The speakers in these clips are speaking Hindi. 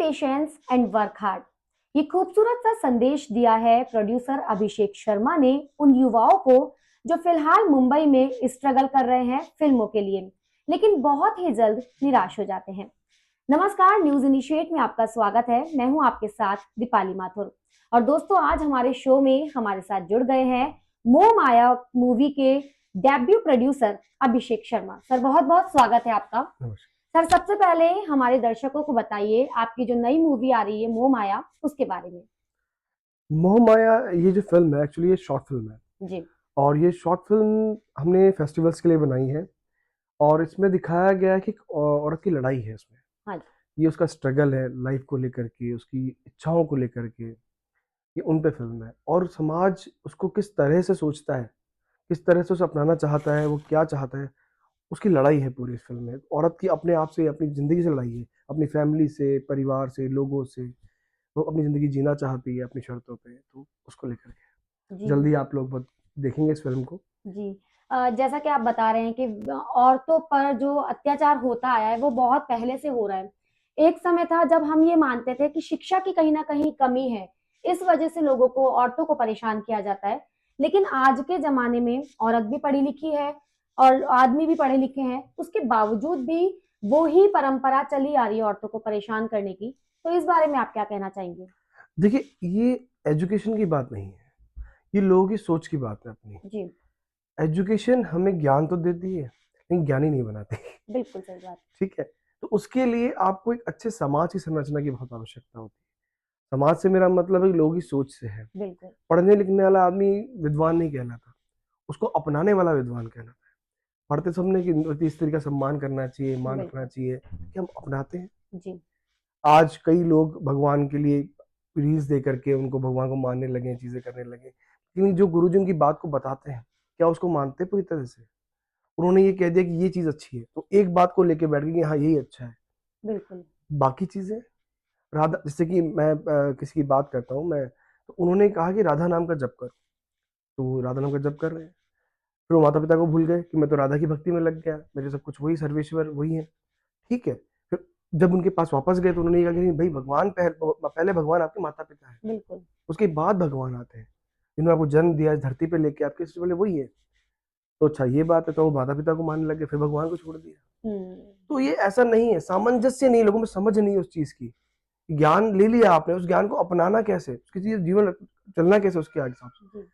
Patience and work hard. ये खूबसूरत सा संदेश दिया है प्रोड्यूसर अभिषेक शर्मा ने उन युवाओं को जो फिलहाल मुंबई में स्ट्रगल कर रहे हैं फिल्मों के लिए, लेकिन बहुत ही जल्द निराश हो जाते हैं। नमस्कार, न्यूज इनिशिएट में आपका स्वागत है। मैं हूं आपके साथ दीपाली माथुर। और दोस्तों, आज हमारे शो में हमारे साथ जुड़ गए हैं मोह माया मूवी के debut producer Abhishek Sharma. Sir, बहुत बहुत स्वागत है आपका। सर, सबसे पहले हमारे दर्शकों को बताइए आपकी जो नई मूवी आ रही है मोह माया, उसके बारे में। मोह माया ये जो फिल्म है एक्चुअली ये शॉर्ट फिल्म है जी। और ये शॉर्ट फिल्म हमने फेस्टिवल्स के लिए बनाई है और इसमें दिखाया गया है कि एक औरत की लड़ाई है इसमें। हाँ। ये उसका स्ट्रगल है लाइफ को लेकर के, उसकी इच्छाओं को लेकर के, ये उन पे फिल्म है और समाज उसको किस तरह से सोचता है, किस तरह से उसे अपनाना चाहता है, वो क्या चाहता है, उसकी लड़ाई है पूरी इस फिल्म में। औरत की अपने आप से, अपनी ज़िंदगी से लड़ाई है, अपनी फैमिली से, परिवार से, लोगों से। वो अपनी ज़िंदगी जीना चाहती है अपनी शर्तों पे, तो उसको लेकर के जी। जल्दी आप लोग देखेंगे इस फिल्म को। जी। जैसा कि आप बता रहे हैं कि औरतों पर जो अत्याचार होता आया है वो बहुत पहले से हो रहा है। एक समय था जब हम ये मानते थे कि शिक्षा की कहीं ना कहीं कमी है, इस वजह से लोगों को, औरतों को परेशान किया जाता है। लेकिन आज के जमाने में औरत भी पढ़ी लिखी है और आदमी भी पढ़े लिखे हैं, उसके बावजूद भी वो ही परंपरा चली आ रही है औरतों को परेशान करने की। तो इस बारे में आप क्या कहना चाहेंगे? देखिए, ये एजुकेशन की बात नहीं है, ये लोगों की सोच की बात है अपनी। जी। एजुकेशन हमें ज्ञान तो देती है, लेकिन ज्ञानी नहीं बनाती। बिल्कुल सही बात। ठीक है? तो उसके लिए आपको एक अच्छे समाज की संरचना की बहुत आवश्यकता होती है। समाज से मेरा मतलब है कि लोगों की सोच से है। बिल्कुल। पढ़ने लिखने वाला आदमी विद्वान नहीं कहलाता, उसको अपनाने वाला विद्वान कहलाता है। पढ़ते सबने कि स्त्री का सम्मान करना चाहिए, मान रखना बिल्कुल। चाहिए, कि हम अपनाते हैं। जी। आज कई लोग भगवान के लिए रील्स दे करके उनको भगवान को मानने लगे, चीजें करने लगे, लेकिन जो गुरुजी उनकी बात को बताते हैं, क्या उसको मानते पूरी तरह से? उन्होंने ये कह दिया कि ये चीज अच्छी है, तो एक बात को लेके बैठ गए कि हाँ यही अच्छा है। बिल्कुल। बाकी चीजें, राधा, जैसे कि मैं किसी की बात करता हूँ मैं, तो उन्होंने कहा कि राधा नाम का जप करो, तो वो राधा नाम का जप कर रहे हैं। फिर वो माता पिता को भूल गए कि मैं तो राधा की भक्ति में लग गया, मेरे सब कुछ वही, सर्वेश्वर वही है। ठीक है। फिर जब उनके पास वापस गए तो उन्होंने ये कहा कि नहीं भाई, भगवान पहले भगवान आपके माता पिता है, बिल्कुल। उसके बाद भगवान आते हैं। जिन्होंने आपको जन्म दिया, इस धरती पे लेके आपके, सबसे पहले वही है। तो अच्छा ये बात है, तो वो माता पिता को मानने लगे, फिर भगवान को छोड़ दिया। हम्म। तो ये ऐसा नहीं है, सामंजस्य नहीं, लोगों में समझ नहीं है उस चीज की। ज्ञान ले लिया आपने, उस ज्ञान को अपनाना कैसे, उसके जीवन चलना कैसे उसके आगे हिसाब से। जी।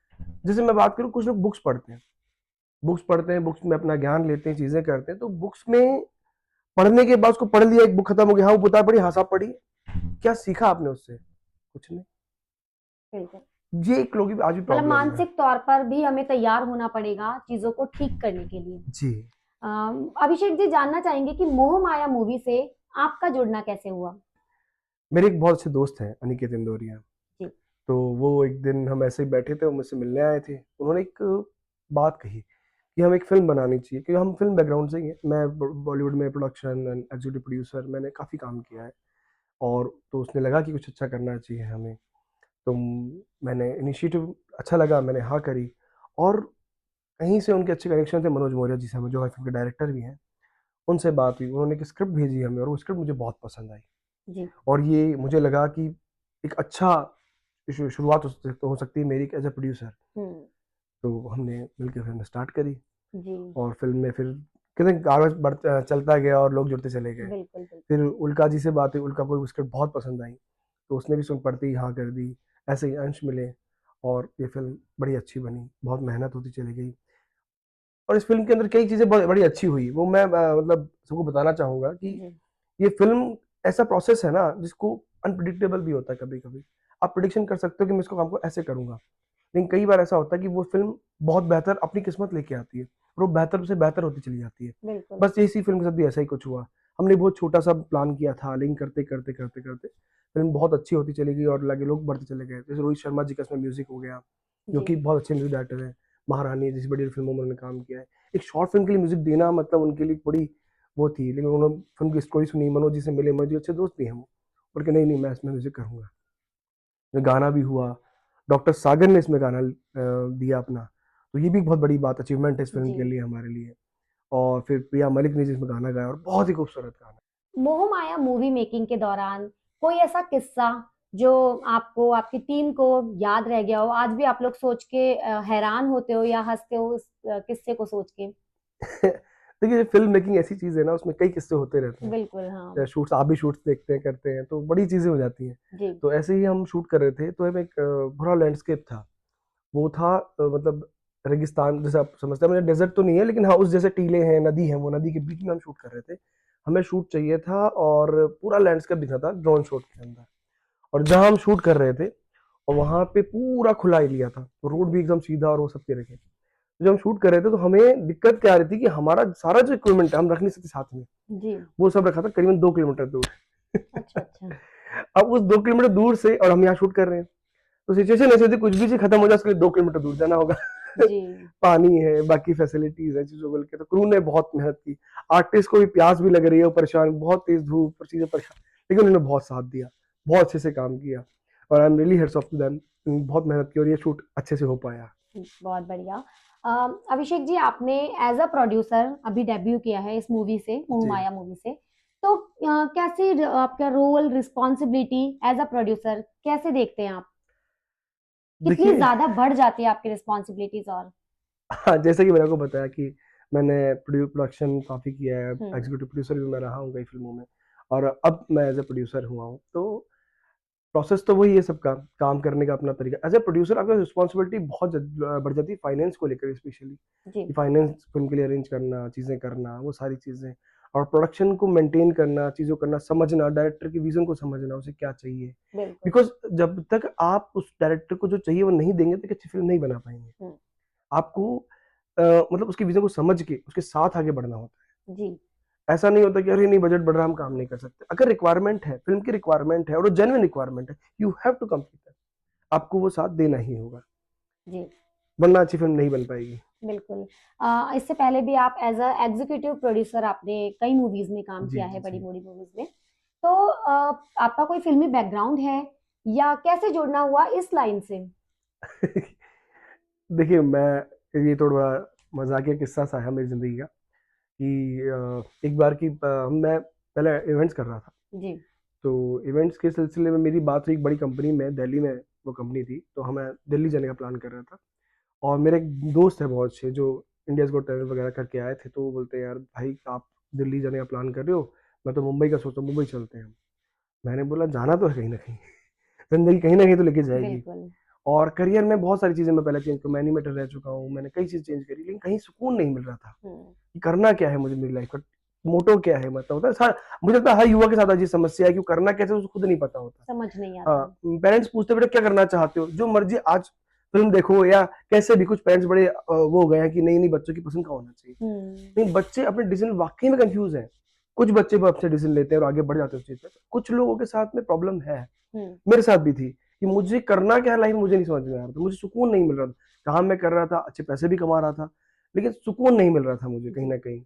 जैसे मैं बात करूँ, कुछ लोग बुक्स पढ़ते हैं, बुक्स में अपना ज्ञान लेते हैं, चीजें करते हैं, तो बुक्स में पढ़ने के बाद उसको पढ़ लिया, एक बुक खत्म हो गया, हाँ वो बता पढ़ी, हाँ साहब पढ़ी, क्या सीखा आपने उससे? कुछ नहीं। बिल्कुल। ये एक लोगों की आज भी मतलब प्रॉब्लम है। मानसिक तौर पर भी हमें तैयार होना पड़ेगा चीजों को ठीक करने के लिए। जी। अभिषेक जी, जानना चाहेंगे कि मोह माया मूवी से आपका जुड़ना कैसे हुआ? मेरे एक बहुत अच्छे दोस्त हैं, अनिकेत इंदौरिया। जी। तो वो एक दिन हम ऐसे ही बैठे थे, वो मुझसे मिलने आए थे। उन्होंने एक बात कही कि हम एक फिल्म बनानी चाहिए, क्योंकि हम फिल्म बैकग्राउंड से ही हैं। मैं बॉलीवुड में प्रोडक्शन एंड एग्जीक्यूटिव प्रोड्यूसर, मैंने काफ़ी काम किया है। और तो उसने लगा कि कुछ अच्छा करना चाहिए हमें। तो मैंने इनिशिएटिव, अच्छा लगा, मैंने हाँ करी। और कहीं से उनके अच्छे कनेक्शन थे मनोज मौर्य जी से, हमें जो फिल्म के डायरेक्टर भी हैं, उनसे बात हुई। उन्होंने एक स्क्रिप्ट भेजी हमें और वो स्क्रिप्ट मुझे बहुत पसंद आई। जी। और ये मुझे लगा कि एक अच्छा शुरुआत हो सकती है मेरी एज ए प्रोड्यूसर। हम्म। तो हमने मिलकर फिल्म स्टार्ट करी जी। और फिल्म में फिर कितने कागज चलता गया और लोग जुड़ते चले गए। बिल्कुल बिल्कुल। फिर उल्का जी से बात हुई, उल्का को स्क्रिप्ट बहुत पसंद आई, तो उसने भी सुन पढ़ते ही हाँ कर दी। ऐसे ही अंश मिले और ये फिल्म बड़ी अच्छी बनी, बहुत मेहनत होती चली गई। और इस फिल्म के अंदर कई चीज़ें बड़ी अच्छी हुई, वो मैं मतलब सबको बताना चाहूँगा कि जी। ये फिल्म ऐसा प्रोसेस है ना जिसको अनप्रिडिक्टेबल भी होता है कभी कभी। आप प्रिडिक्शन कर सकते हो कि मैं इसको काम को ऐसे करूंगा, लेकिन कई बार ऐसा होता है कि वो फिल्म बहुत बेहतर अपनी किस्मत लेके आती है और वो बेहतर से बेहतर होती चली जाती है। बिल्कुल। बस इसी फिल्म के साथ भी ऐसा ही कुछ हुआ। हमने बहुत छोटा सा प्लान किया था, लेकिन करते करते करते करते फिल्म बहुत अच्छी होती चली गई और लगे लोग बढ़ते चले गए। जैसे रोहित शर्मा जी का इसमें म्यूजिक हो गया, जो जी। कि बहुत अच्छे म्यूजिक डायरेक्टर हैं। महारानी जैसी बड़ी फिल्मों में उन्होंने काम किया है। एक शॉर्ट फिल्म के लिए म्यूजिक देना मतलब उनके लिए बड़ी वो थी, लेकिन उन्होंने फिल्म की स्टोरी सुनी, मनोज जी से मिले, मनोज जी अच्छे दोस्त भी हैं वो, बोल के नहीं नहीं मैं इसमें म्यूजिक करूंगा। में गाना भी हुआ, डॉक्टर सागर ने इसमें गाना दिया अपना, तो ये भी बहुत बड़ी बात, अचीवमेंट है इस फिल्म जी। के लिए हमारे लिए। और फिर प्रिया मलिक ने जिसमें गाना गाया और बहुत ही खूबसूरत गाना। मोह माया मूवी मेकिंग के दौरान कोई ऐसा किस्सा जो आपको, आपकी टीम को याद रह गया हो, आज भी आप लोग सोच के हैरान होते हो या हंसते हो उस किस्से को सोच के? देखिए, फिल्म मेकिंग ऐसी चीज है ना, उसमें कई किस्से होते रहते बिल्कुल, हाँ। हैं। शूट्स, आप भी शूट्स देखते हैं, करते हैं, तो बड़ी चीजें हो जाती हैं। जी। तो ऐसे ही हम शूट कर रहे थे, तो हमें एक बुरा लैंडस्केप था। वो था मतलब रेगिस्तान जैसे आप समझते हैं, मतलब डेजर्ट तो नहीं है, लेकिन हाँ उस जैसे टीले हैं, नदी है, वो नदी के बीच में हम शूट कर रहे थे। हमें शूट चाहिए था और पूरा लैंडस्केप दिखा था ड्रोन शॉट के अंदर। और जहां हम शूट कर रहे थे, और वहां पे पूरा खुला एरिया था, तो रोड भी एकदम सीधा और वो सब के रखे। तो जब हम शूट कर रहे थे, तो हमें दिक्कत क्या आ रही थी कि हमारा सारा जो इक्विपमेंट है हम रख नहीं सकते साथ में। जी। वो सब रखा था करीबन 2 किलोमीटर दूर। अच्छा, अच्छा। अब उस 2 किलोमीटर दूर से, और हम यहाँ शूट कर रहे हैं, तो सिचुएशन ऐसी थी, कुछ भी चीज खत्म हो जाए उसके लिए 2 किलोमीटर दूर जाना होगा। जी। पानी है, बाकी फैसिलिटीज है चीजों को लेकर, तो क्रू ने बहुत मेहनत की। आर्टिस्ट को भी प्यास भी लग रही है, वो परेशान, बहुत तेज धूप और चीजें परेशान, लेकिन उन्होंने बहुत साथ दिया, बहुत अच्छे से काम किया, और I am really hats off to them. बहुत मेहनत की और ये शूट अच्छे से हो पाया। बहुत बढ़िया। अभिषेक जी, आपने एज अ प्रोड्यूसर अभी डेब्यू किया है इस मूवी से, मोह जी। माया मूवी से। तो कैसी आपका role, responsibility as a producer कैसे देखते हैं आप? कितनी देखिए, ज्यादा बढ़ जाती है आपकी रिस्पॉन्सिबिलिटीज और? हाँ, जैसे कि मैंने आपको बताया कि मैंने प्रोडक्शन काफ़ी किया है, हम्म। एग्जीक्यूटिव प्रोड्यूसर भी मैं रहा हूँ कई फिल्मों में, और अब मैं एज ए प्रोड्यूसर हुआ हूँ। तो प्रोसेस तो वही है सबका, काम करने का अपना तरीका। एज ए प्रोड्यूसर आपका रिस्पॉन्सिबिलिटी बहुत बढ़ जाती है फाइनेंस को लेकर स्पेशली, जी। कि फाइनेंस फिल्म के लिए अरेंज करना, चीज़ें करना, वो सारी चीज़ें, और प्रोडक्शन को मेंटेन करना, चीज़ों करना, समझना, डायरेक्टर की विजन को समझना, उसे क्या चाहिए। बिल्कुल। बिकॉज जब तक आप उस डायरेक्टर को जो चाहिए वो नहीं देंगे, तो अच्छी फिल्म नहीं बना पाएंगे। हम्म। आपको मतलब उसकी विजन को समझ के उसके साथ आगे बढ़ना होता जी। है। ऐसा नहीं होता कि अरे नहीं बजट बढ़ रहा, हम काम नहीं कर सकते। अगर रिक्वायरमेंट है, फिल्म की रिक्वायरमेंट है और वो जेन्युइन रिक्वायरमेंट है, यू हैव टू कम्पीट, आपको वो साथ देना ही होगा, जी। वरना अच्छी फिल्म नहीं बन पाएगी। बिल्कुल। इससे पहले भी आप एज अ एग्जीक्यूटिव प्रोड्यूसर आपने कई मूवीज में काम जी किया है, जी बड़ी जी। बड़ी मूवीज में। तो आपका कोई फिल्मी बैकग्राउंड है या कैसे जुड़ना हुआ इस लाइन से? देखिए, मैं, ये थोड़ा मजाकिया किस्सा सा है मेरी जिंदगी का, कि एक बार की मैं पहले इवेंट्स कर रहा था। जी। तो इवेंट्स के सिलसिले में मेरी बात हुई एक बड़ी कंपनी में, दिल्ली में वो कंपनी थी, तो हमें दिल्ली जाने का प्लान कर रहा था। और मेरे एक दोस्त है बहुत अच्छे, जो इंडियाज गॉट टैलेंट वगैरह करके आए थे, तो वो बोलते हैं यार भाई, आप दिल्ली जाने का प्लान कर रहे हो, मैं तो मुंबई का सोचा, मुंबई चलते हैं हम। मैंने बोला जाना तो है कहीं ना कहीं, जिंदगी कहीं ना कहीं तो लेके जाएगी। बिल्कुल। और करियर में बहुत सारी चीजें मैं पहले चेंज कर, मैं एनिमेटर रह चुका हूँ, मैंने कई चीज चेंज करी, लेकिन कहीं सुकून नहीं मिल रहा था हम्म। कि करना क्या है मुझे, मेरी लाइफ का मोटो क्या है, मतलब होता है मुझे लगता है हर युवा के साथ आज ये समस्या है कि वो करना कैसे उसको खुद नहीं पता होता। समझ नहीं आता। हाँ, पेरेंट्स पूछते बेटा क्या करना चाहते हो, जो मर्जी आज फिल्म देखो, या कैसे भी, कुछ पेरेंट्स बड़े वो हो गए हैं कि नहीं नहीं बच्चों की पसंद का होना चाहिए। हम्म। नहीं, बच्चे अपने डिसीजन वाकई में कंफ्यूज हैं। कुछ बच्चे अपने डिसीजन लेते हैं और आगे बढ़ जाते हैं उस चीज पे, कुछ लोगों के साथ में प्रॉब्लम है, हम्म। मेरे साथ भी थी, कि मुझे करना क्या है लाइफ में मुझे नहीं समझ में आ रहा था, मुझे सुकून नहीं मिल रहा था। काम मैं कर रहा था, अच्छे पैसे भी कमा रहा था, लेकिन सुकून नहीं मिल रहा था मुझे कहीं जी। ना कहीं।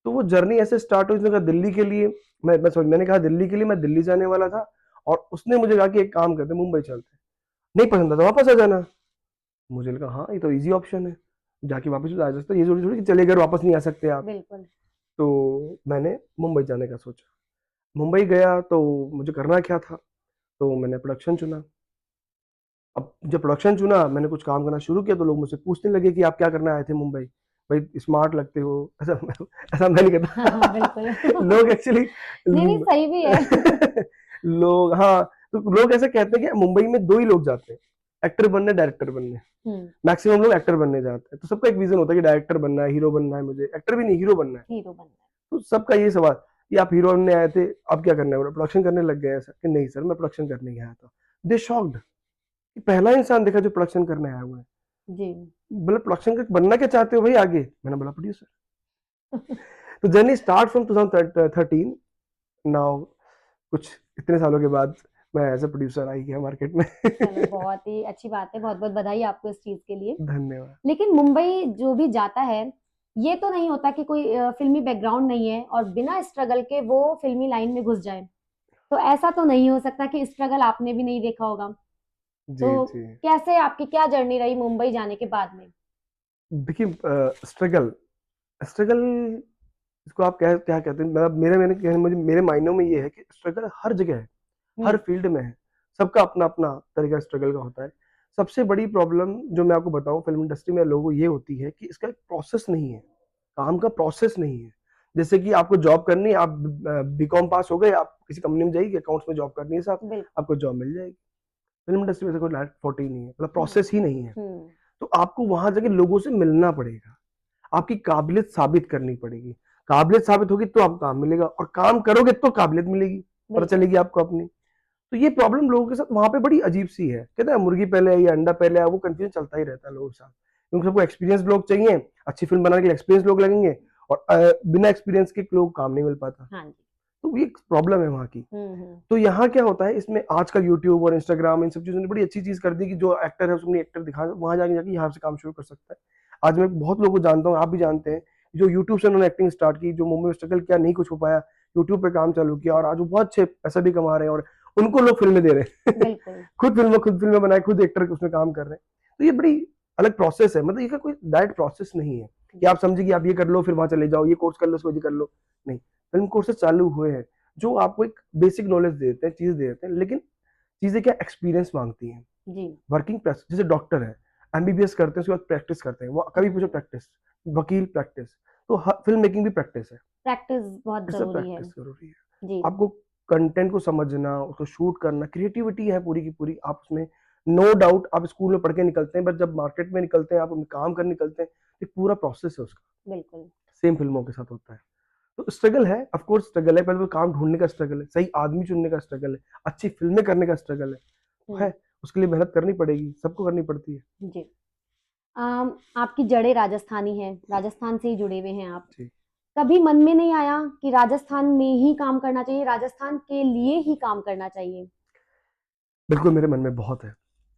तो वो जर्नी ऐसे स्टार्ट हुई, उसने कहा दिल्ली के लिए, मैंने कहा दिल्ली के लिए, मैं दिल्ली जाने वाला था, और उसने मुझे कहा कि एक काम करते, मुंबई चलते हैं। नहीं पसंद था तो वापस आ जाना। मुझे लगा हाँ ये तो इजी ऑप्शन है, जाके वापस आ सकते, ये जरूरी थोड़ी कि चले गए और वापस नहीं आ सकते आप। बिल्कुल। तो मैंने मुंबई जाने का सोचा। मुंबई गया तो मुझे करना क्या था, तो मैंने प्रोडक्शन चुना। अब जब प्रोडक्शन चुना, मैंने कुछ काम करना शुरू किया, तो लोग मुझसे पूछने लगे कि आप क्या करने आए थे मुंबई, भाई स्मार्ट लगते हो, ऐसा ऐसा मैं नहीं हाँ, हाँ, बिल्कुल। कहता। लोग एक्चुअली नहीं, नहीं, सही भी है। लोग, हाँ, तो लोग ऐसा कहते हैं कि मुंबई में दो ही लोग जाते हैं, एक्टर बनने, डायरेक्टर बनने। हम्म। मैक्सिमम लोग एक्टर बनने जाते हैं, तो सबका एक विजन होता है कि डायरेक्टर बनना है, हीरो बनना है, मुझे एक्टर भी नहीं हीरो बनना है। हीरो बनना तो सबका ये सवाल कि आप हीरो बनने आए थे, अब क्या करना है, प्रोडक्शन करने लग गए ऐसा, कि नहीं सर मैं प्रोडक्शन करने ही आया था। दे शॉक्ड, पहला इंसान देखा जो प्रोडक्शन करने आया हुआ है। है। जी। बोले प्रोडक्शन का बनना क्या चाहते हो भाई आगे, मैंने बोला प्रोड्यूसर। तो जर्नी स्टार्ट फ्रॉम 2013 नाउ, कुछ इतने सालों के बाद मैं एज ए प्रोड्यूसर आई गया मार्केट में। चलो, बहुत ही अच्छी बात है, बहुत बहुत बधाई आपको इस चीज के लिए। धन्यवाद। लेकिन मुंबई जो भी जाता है, ये तो नहीं होता कि कोई फिल्मी बैकग्राउंड नहीं है और बिना स्ट्रगल के वो फिल्मी लाइन में घुस जाए। तो ऐसा तो नहीं हो सकता कि स्ट्रगल आपने भी नहीं देखा होगा। जी तो जी। कैसे आपकी क्या जर्नी रही मुंबई जाने के बाद में? देखिए, स्ट्रगल, स्ट्रगल इसको आप क्या क्या कहते हैं, मतलब मेरे मैंने मुझे मेरे मायनों में ये है कि स्ट्रगल हर जगह है, हर फील्ड में है, सबका अपना अपना तरीका स्ट्रगल का होता है। सबसे बड़ी प्रॉब्लम जो मैं आपको बताऊं फिल्म इंडस्ट्री में लोगों को ये होती है कि इसका एक प्रोसेस नहीं है, काम का प्रोसेस नहीं है। जैसे कि आपको जॉब करनी है, आप बीकॉम पास हो गए, आप किसी कंपनी में जाइए, अकाउंट्स में जॉब करनी है साहब, बिल्कुल। आपको जॉब मिल जाएगी। फिल्म इंडस्ट्री में ऐसा कोई लाइट 40 नहीं है, मतलब प्रोसेस ही नहीं है। तो आपको वहां जाके लोगों से मिलना पड़ेगा, आपकी काबिलियत साबित करनी पड़ेगी। काबिलियत साबित होगी तो आपको काम मिलेगा, और काम करोगे तो काबिलियत मिलेगी, पता बिल्कुल। चलेगी आपको अपनी। तो ये प्रॉब्लम लोगों के साथ वहां पे बड़ी अजीब सी है, कहते हैं मुर्गी पहले है या अंडा पहले है, वो कंफ्यूजन चलता ही रहता है लोगों के साथ, क्योंकि सबको एक्सपीरियंस लोग चाहिए, अच्छी फिल्म बनाने के लिए एक्सपीरियंस लोग लगेंगे, और बिना एक्सपीरियंस के लोग काम नहीं मिल पाता। हाँ जी। तो ये प्रॉब्लम है वहाँ की। तो यहाँ क्या होता है, इसमें आजकल यूट्यूब और इंस्टाग्राम इन सब चीजों ने बड़ी अच्छी चीज कर दी कि जो एक्टर है उसको अपनी एक्टर दिखा, वहां जाके जाके यहाँ से काम शुरू कर सकता है। आज मैं बहुत लोगों को जानता हूँ, आप भी जानते हैं, जो यूट्यूब से उन्होंने एक्टिंग स्टार्ट की, जो मुंबई में स्ट्रगल किया, नहीं कुछ हो पाया, यूट्यूब पे काम चालू किया, और आज वो बहुत अच्छे पैसा भी कमा रहे हैं, और उनको लोग फिल्में दे रहे हैं। बिल्कुल। खुद फिल्में बनाए, खुद एक्टर उसमें काम कर रहे हैं। तो ये बड़ी अलग प्रोसेस है, मतलब ये कोई डायरेक्ट प्रोसेस नहीं है कि आप समझे कि आप ये कर लो फिर वहां चले जाओ, ये कोर्स कर लो उसको ये कर लो। नहीं, फिल्म कोर्सेज चालू हुए हैं जो आपको एक बेसिक नॉलेज देते हैं, चीज देते हैं, लेकिन चीजें क्या एक्सपीरियंस मांगती हैं, जी। Working press. जैसे डॉक्टर है, एमबीबीएस करते हैं, उसके बाद प्रैक्टिस करते हैं, वो कभी पूछो प्रैक्टिस, वकील प्रैक्टिस, तो फिल्म मेकिंग भी प्रैक्टिस है। प्रैक्टिस बहुत इससे जरूरी है। प्रैक्टिस जरूरी है, जी। आपको कंटेंट को समझना, उसको शूट करना, क्रिएटिविटी है पूरी की पूरी आप उसमें। नो डाउट आप स्कूल में पढ़ के निकलते हैं, बट जब मार्केट में निकलते हैं, आप काम करने निकलते हैं, एक पूरा प्रोसेस है उसका। बिल्कुल। सेम फिल्मों के साथ होता है। तो स्ट्रगल है, ऑफ कोर्स स्ट्रगल है, पहले वो काम ढूंढने का स्ट्रगल है, सही आदमी चुनने का स्ट्रगल है, अच्छी फिल्में करने का स्ट्रगल है, उसके लिए मेहनत करनी पड़ेगी, सबको करनी पड़ती है। जी। आपकी जड़ें राजस्थानी हैं, राजस्थान से ही जुड़े हुए हैं आप। जी, कभी मन में नहीं आया कि राजस्थान में ही काम करना चाहिए, राजस्थान के लिए ही काम करना चाहिए? बिल्कुल मेरे मन में बहुत है,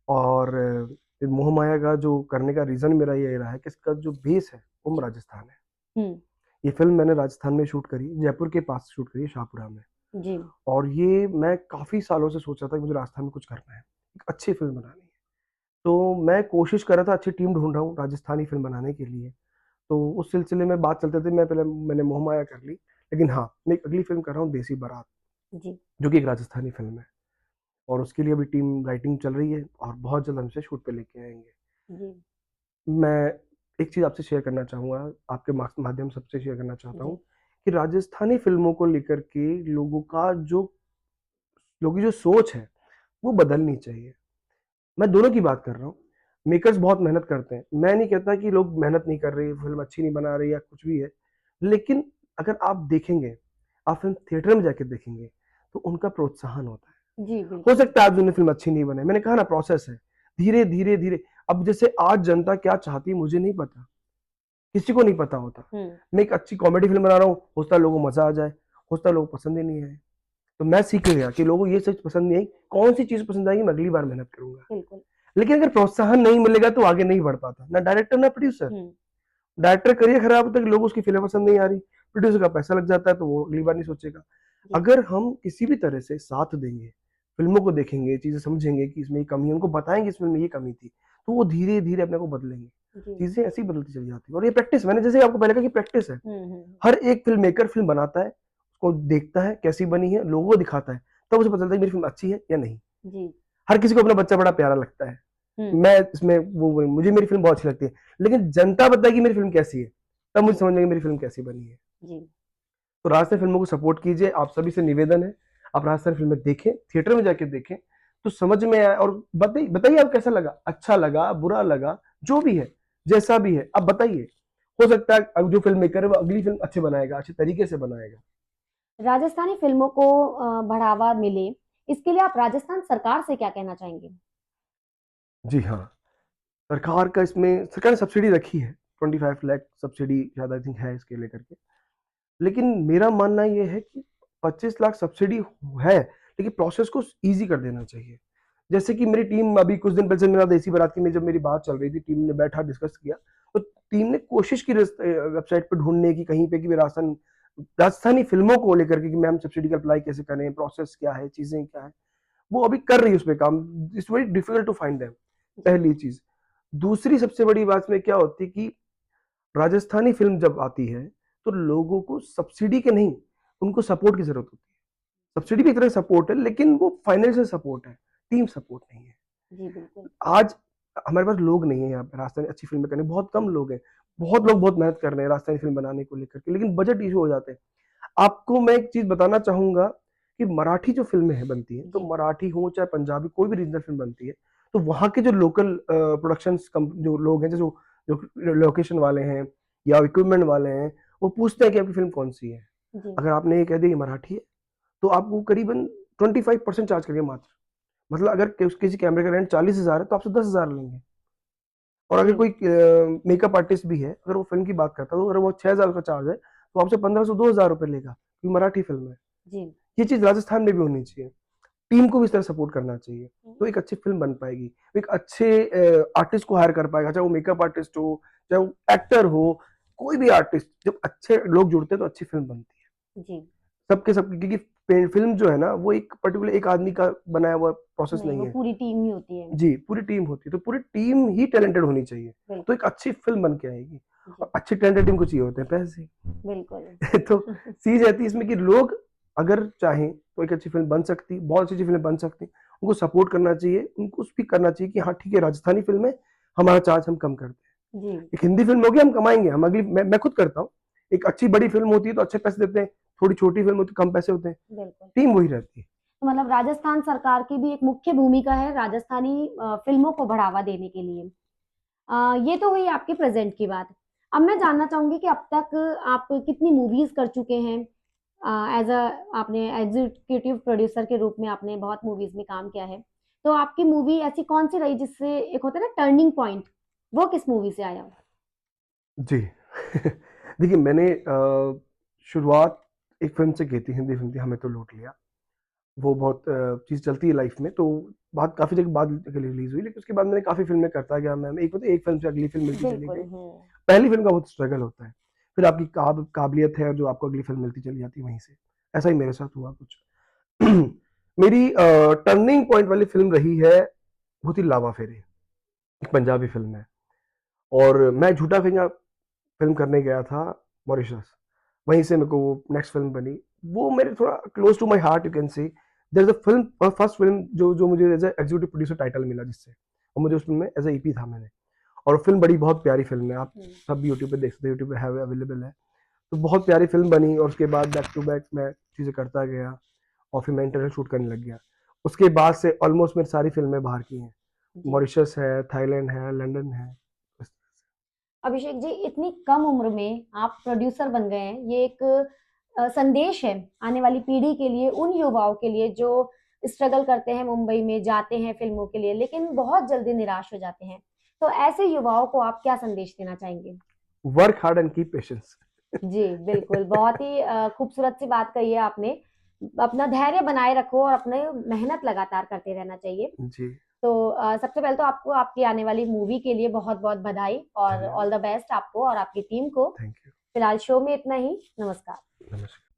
और मोह माया का जो करने का रीजन मेरा ये रहा है कि इसका जो बेस है वो राजस्थान है। हम्म। ये फिल्म मैंने राजस्थान में शूट करी, जयपुर के पास शूट करी है, शाहपुरा में। जी। और ये मैं काफी सालों से सोच रहा था कि मुझे राजस्थान में कुछ करना है, एक अच्छी फिल्म बनानी है। तो मैं कोशिश कर रहा था, अच्छी टीम ढूंढ रहा हूँ राजस्थानी फिल्म बनाने के लिए। तो उस सिलसिले में बात चलते थे, मैंने मोह माया कर ली, लेकिन हाँ मैं एक अगली फिल्म कर रहा हूँ, देसी बारात, जी। जो कि एक राजस्थानी फिल्म है, और उसके लिए अभी टीम राइटिंग चल रही है, और बहुत जल्द हमसे शूट पे लेके आएंगे। जी। मैं एक चीज आपसे शेयर करना चाहूंगा, आपके माध्यम सबसे शेयर करना चाहता जी। हूँ, कि राजस्थानी फिल्मों को लेकर के लोगों की जो सोच है वो बदलनी चाहिए। मैं दोनों की बात कर रहा हूँ। मेकर्स बहुत मेहनत करते हैं, मैं नहीं कहता कि लोग मेहनत नहीं कर रहे, फिल्म अच्छी नहीं बना रहे या कुछ भी है, लेकिन अगर आप देखेंगे, आप फिल्म थिएटर में जाके देखेंगे, तो उनका प्रोत्साहन होता है। जी। हो बिल्कुल। सकता है आज उन्हें फिल्म अच्छी नहीं बने, मैंने कहा ना प्रोसेस है, धीरे धीरे धीरे। अब जैसे आज जनता क्या चाहती है मुझे नहीं पता, किसी को नहीं पता होता। मैं एक अच्छी कॉमेडी फिल्म बना रहा हूँ, हो सकता है लोगों को मजा आ जाए, हो सकता है लोगों को पसंद ही नहीं आए। तो मैं सीख गया कि लोगों को ये चीज पसंद नहीं आई, कौन सी चीज पसंद आएगी, मैं अगली बार मेहनत करूंगा। बिल्कुल। लेकिन अगर प्रोत्साहन नहीं मिलेगा तो आगे नहीं बढ़ पाता, ना डायरेक्टर ना प्रोड्यूसर। हम्म। डायरेक्टर करियर खराब होता है कि लोगों उसकी फिल्म पसंद नहीं आ रही, प्रोड्यूसर का पैसा लग जाता है तो वो अगली बार नहीं सोचेगा। जी। अगर हम किसी भी तरह से साथ देंगे, फिल्मों को देखेंगे, चीजें समझेंगे कि इसमें ये कमी है, उनको बताएंगे इस फिल्म में ये कमी थी, तो वो धीरे धीरे अपने को बदलेंगे। जी। चीजें ऐसी बदलती चली जाती है, और ये प्रैक्टिस, मैंने जैसे आपको पहले कहा कि प्रैक्टिस है। हम्म। हर एक फिल्म मेकर फिल्म बनाता है, उसको देखता है कैसी बनी है, लोगों को दिखाता है, तब उसे पता चलता है कि मेरी फिल्म अच्छी है या नहीं। जी। हर किसी को अपना बच्चा बड़ा प्यारा लगता है, मैं इसमें वो मुझे मेरी फिल्म बहुत अच्छी लगती है, लेकिन जनता बताएगी मेरी फिल्म कैसी है, तब मुझे जी। समझ में मेरी फिल्म कैसी बनी है। जी। तो राजस्थानी फिल्मों को सपोर्ट कीजिए, आप सभी से निवेदन है, आप राजस्थानी फिल्में देखें, थिएटर में जाके देखें, तो समझ में आए, और बताइए बताइए आप कैसा लगा, अच्छा लगा, बुरा लगा, जो भी है, जैसा भी है, अब बताइए। हो सकता है अब जो फिल्म मेकर है वो अगली फिल्म अच्छे बनाएगा, अच्छे तरीके से बनाएगा। राजस्थानी फिल्मों को बढ़ावा मिले, इसके लिए आप राजस्थान सरकार से क्या कहना चाहेंगे? जी हाँ, सरकार ने सब्सिडी रखी है, 25 लाख सब्सिडी शायद आई थिंक है इसके लेकर के। लेकिन मेरा मानना ये है कि 25 लाख सब्सिडी है, लेकिन प्रोसेस को इजी कर देना चाहिए। जैसे कि मेरी टीम अभी कुछ दिन पहले मेरा देसी बारात की में जब मेरी बात चल रही थी, टीम ने बैठा डिस्कस किया, तो टीम ने कोशिश की वेबसाइट पर ढूंढने की कहीं पे कि राजस्थानी फिल्मों को लेकर के कि मैम सब्सिडी का अप्लाई कैसे करें, प्रोसेस क्या है, चीजें क्या है, वो अभी कर रही है उस पर काम। It's very difficult to find them, पहली चीज। दूसरी सबसे बड़ी बात में क्या होती है कि राजस्थानी फिल्म जब आती है तो लोगों को सब्सिडी के नहीं, उनको सपोर्ट की जरूरत होती है। सब्सिडी भी एक तरह सपोर्ट है, लेकिन वो फाइनेंशियल सपोर्ट है, टीम सपोर्ट नहीं है। जी बिल्कुल। आज हमारे पास लोग नहीं है यहाँ पे राजस्थानी अच्छी फिल्में करने, बहुत कम लोग हैं। बहुत लोग बहुत मेहनत कर रहे हैं राजस्थानी फिल्म बनाने को लेकर के, लेकिन बजट इशू हो जाते हैं। आपको मैं एक चीज बताना चाहूंगा कि मराठी जो फिल्में हैं बनती हैं, तो जी मराठी हो चाहे पंजाबी, कोई भी रीजनल फिल्म बनती है, तो वहाँ के जो लोकल प्रोडक्शन जो लोग हैं, जो जो लोकेशन वाले हैं या इक्विपमेंट वाले हैं, वो पूछते हैं कि आपकी फिल्म कौन सी है। जी अगर आपने ये कह दिया ये मराठी है, तो आपको करीबन 25% चार्ज करेंगे मात्र। मतलब अगर किसी कैमरे का रेंट 40,000 है, तो आपसे 10,000 लेंगे। और अगर जी कोई मेकअप आर्टिस्ट भी है, अगर वो फिल्म की बात करता है, तो अगर वो 6,000 का चार्ज है, तो आपसे 1500-2,000 रुपये लेगा, क्योंकि मराठी फिल्म है। जी ये चीज राजस्थान में भी होनी चाहिए। टीम को भी इस तरह सपोर्ट करना चाहिए, तो एक अच्छी फिल्म बन पाएगी। एक अच्छे आर्टिस्ट को हायर कर पाएगा, चाहे वो मेकअप आर्टिस्ट हो, चाहे वो एक्टर हो, कोई भी आर्टिस्ट। जब अच्छे लोग जुड़ते हैं तो अच्छी फिल्म बनती है। जी। सबके सब, क्योंकि फिल्म जो है ना, वो एक पर्टिकुलर एक आदमी का बनाया हुआ प्रोसेस नहीं, नहीं वो है। पूरी टीम ही होती है। जी, पूरी टीम होती है, तो पूरी टीम ही टैलेंटेड होनी चाहिए, तो बिल्कुल। एक अच्छी फिल्म बन के आएगी। जी और अच्छी टैलेंटेड टीम को चाहिए होते हैं पैसे। बिल्कुल। तो चीज रहती है इसमें कि लोग अगर चाहें तो एक अच्छी फिल्म बन सकती, बहुत अच्छी फिल्म बन सकती। उनको सपोर्ट करना चाहिए, उनको भी करना चाहिए कि हाँ ठीक है, राजस्थानी फिल्म है, हमारा चार्ज हम कम करते हैं। जी एक हिंदी फिल्म होगी, हम कमाएंगे, हम अगली मैं खुद करता हूँ। एक अच्छी बड़ी फिल्म होती है तो अच्छे पैसे देते हैं, थोड़ी छोटी फिल्म होती है कम पैसे होते हैं। बिल्कुल। टीम वही रहती है। तो मतलब राजस्थान सरकार की भी एक मुख्य भूमिका है राजस्थानी फिल्मों को बढ़ावा देने के लिए। ये तो हुई आपकी प्रेजेंट की बात। अब मैं जानना चाहूंगी कि अब तक आप कितनी मूवीज कर चुके हैं। एज अ आपने एग्जीक्यूटिव प्रोड्यूसर के रूप में आपने बहुत मूवीज में काम किया है। तो आपकी मूवी ऐसी कौन सी रही जिससे एक होता है ना टर्निंग पॉइंट, वो किस मूवी से आया? जी। देखिए, मैंने शुरुआत एक फिल्म से की थी, हिंदी फिल्म थी, हमें तो लूट लिया। वो बहुत चीज़ चलती है लाइफ में, तो बात काफ़ी जगह बाद रिलीज़ हुई, लेकिन उसके बाद मैंने काफ़ी फ़िल्में करता गया। मैं एक फ़िल्म से अगली फ़िल्म मिलती चली बिल्कुल। गई। हम्म। पहली फ़िल्म का बहुत स्ट्रगल होता है, फिर आपकी काबिलियत है जो आपको अगली फ़िल्म मिलती चली जाती है वहीं से। ऐसा ही मेरे साथ हुआ कुछ। मेरी टर्निंग पॉइंट वाली फ़िल्म रही है, वो थी लावा फेरे, एक पंजाबी फ़िल्म है। और मैं झूठा फिंगा फ़िल्म करने गया था मॉरिशस, वहीं से मेरे को वो नेक्स्ट फ़िल्म बनी। वो मेरे थोड़ा close to my heart, you can say. There is a film, first film जो मुझे as a executive producer title मिला जिससे, और मुझे उस फ़िल्म में एज़ अ ईपी था मैंने। और फ़िल्म बड़ी बहुत प्यारी फ़िल्म है, आप सब यूट्यूब पे देख सकते हैं, यूट्यूब पे है, अवेलेबल है। तो बहुत प्यारी फ़िल्म बनी, और उसके बाद बैक टू बैक मैं चीज़ें करता गया, और फिर मैं इंटरनेशनल शूट करने लग गया। उसके बाद से ऑलमोस्ट मेरी सारी फ़िल्में बाहर की हैं। जी मॉरिशस है, थाईलैंड है, लंदन है। इस तरह से। अभिषेक जी, इतनी कम उम्र में आप प्रोड्यूसर बन गए हैं, ये एक संदेश है आने वाली पीढ़ी के लिए, उन युवाओं के लिए जो स्ट्रगल करते हैं, मुंबई में जाते हैं फिल्मों के लिए लेकिन बहुत जल्दी निराश हो जाते हैं। तो ऐसे युवाओं को आप क्या संदेश देना चाहेंगे? Work hard and keep patience. जी बिल्कुल, बहुत ही खूबसूरत सी बात कही है आपने। अपना धैर्य बनाए रखो और अपने मेहनत लगातार करते रहना चाहिए। जी, तो सबसे पहले तो आपको आपकी आने वाली मूवी के लिए बहुत बहुत बधाई और धन्यवाद। ऑल द बेस्ट आपको और आपकी टीम को। Thank you. फिलहाल शो में इतना ही। नमस्कार। नमस्कार।